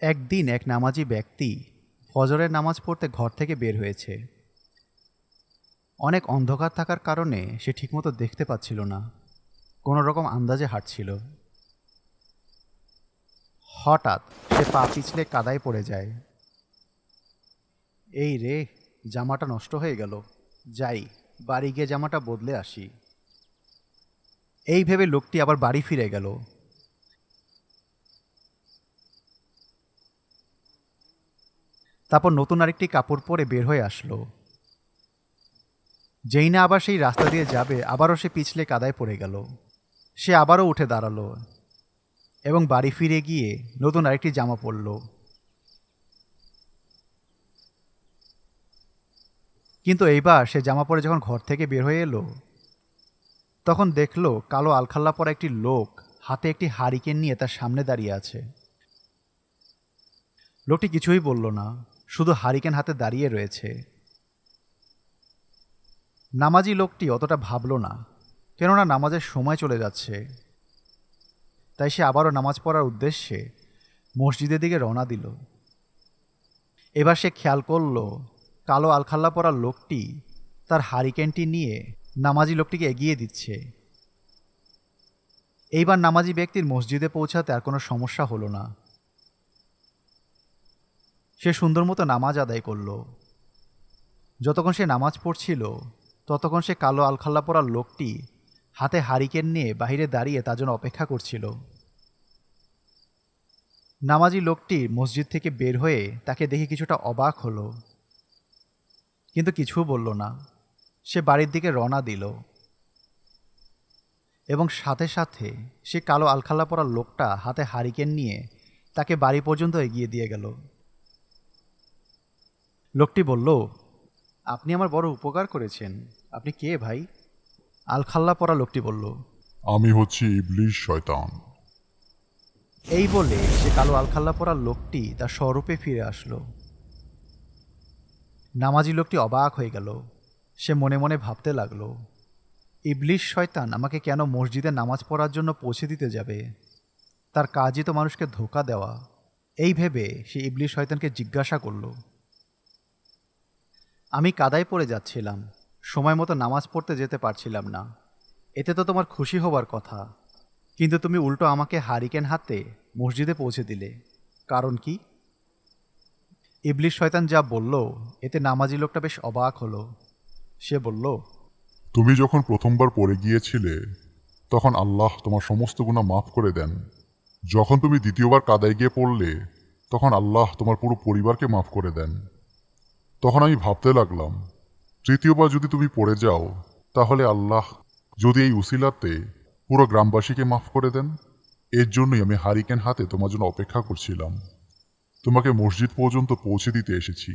একদিন এক নামাজি ব্যক্তি ফজরের নামাজ পড়তে ঘর থেকে বের হয়েছে। অনেক অন্ধকার থাকার কারণে সে ঠিকমতো দেখতে পাচ্ছিল না, কোনো রকম আন্দাজে হাঁটছিল। হঠাৎ সে পা পিছলে কাদায় পড়ে যায়। এই রে, জামাটা নষ্ট হয়ে গেল, যাই বাড়ি গিয়ে জামাটা বদলে আসি। এই ভেবে লোকটি আবার বাড়ি ফিরে গেল। তারপর নতুন আরেকটি কাপড় পরে বের হয়ে আসলো। যেই না আবার সেই রাস্তা দিয়ে যাবে, আবারও সে পিছলে কাদায় পড়ে গেল। সে আবারও উঠে দাঁড়ালো এবং বাড়ি ফিরে গিয়ে নতুন আরেকটি জামা পরল। কিন্তু এইবার সে জামা পরে যখন ঘর থেকে বের হয়ে এলো, তখন দেখলো কালো আলখাল্লা পরা একটি লোক হাতে একটি হারিকেন নিয়ে তার সামনে দাঁড়িয়ে আছে। লোকটি কিছুই বলল না, শুধু হারিকেন হাতে দাঁড়িয়ে রয়েছে। নামাজি লোকটি অতটা ভাবল না, কেননা নামাজের সময় চলে যাচ্ছে। তাই সে আবারও নামাজ পড়ার উদ্দেশ্যে মসজিদের দিকে রওনা দিল। এবার সে খেয়াল করল কালো আলখাল্লা পরা লোকটি তার হারিকেনটি নিয়ে নামাজি লোকটিকে এগিয়ে দিচ্ছে। এইবার নামাজি ব্যক্তির মসজিদে পৌঁছাতে আর কোনো সমস্যা হলো না। সে সুন্দর মতো নামাজ আদায় করল। যতক্ষণ সে নামাজ পড়ছিল ততক্ষণ সে কালো আলখাল্লা পরা লোকটি হাতে হারিকেন নিয়ে বাহিরে দাঁড়িয়ে তার জন্য অপেক্ষা করছিল। নামাজি লোকটি মসজিদ থেকে বের হয়ে তাকে দেখে কিছুটা অবাক হলো, কিন্তু কিছুও বলল না। সে বাড়ির দিকে রওনা দিল এবং সাথে সাথে সে কালো আলখাল্লা পরা লোকটা হাতে হারিকেন নিয়ে তাকে বাড়ি পর্যন্ত এগিয়ে দিয়ে গেল। লোকটি বলল, আপনি আমার বড় উপকার করেছেন। আপনি কে ভাই? আলখাল্লা পরা লোকটি বলল, আমি হচ্ছি ইবলিশ শয়তান। এই বলে সে কালো আলখাল্লা পরা লোকটি তার স্বরূপে ফিরে আসলো। নামাজি লোকটি অবাক হয়ে গেল। সে মনে মনে ভাবতে লাগলো, ইবলিশ শয়তান আমাকে কেন মসজিদে নামাজ পড়ার জন্য পৌঁছে দিতে যাবে? তার কাজই তো মানুষকে ধোঁকা দেওয়া। এই ভেবে সে ইবলিশ শয়তানকে জিজ্ঞাসা করল, আমি কাদায় পড়ে যাচ্ছিলাম, সময় মতো নামাজ পড়তে যেতে পারছিলাম না। এতে তো তোমার খুশি হবার কথা, কিন্তু তুমি উল্টো আমাকে হারিকেন হাতে মসজিদে পৌঁছে দিলে, কারণ কি? ইবলিশ শয়তান যা বলল এতে নামাজি লোকটা বেশ অবাক হলো। সে বলল, তুমি যখন প্রথমবার পড়ে গিয়েছিলে তখন আল্লাহ তোমার সমস্ত গুনাহ মাফ করে দেন। যখন তুমি দ্বিতীয়বার কাদায় গিয়ে পড়লে তখন আল্লাহ তোমার পুরো পরিবারকে মাফ করে দেন। তখন আমি ভাবতে লাগলাম, তৃতীয়বার যদি তুমি পড়ে যাও তাহলে আল্লাহ যদি এই উসিলাতে পুরো গ্রামবাসীকে মাফ করে দেন। এর জন্যই আমি হারিকেন হাতে তোমার জন্য অপেক্ষা করছিলাম। তোমাকে মসজিদ পর্যন্ত পৌঁছে দিতে এসেছি।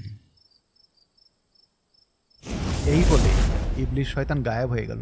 এই বলে ইবলিশ শয়তান গায়েব হয়ে গেল।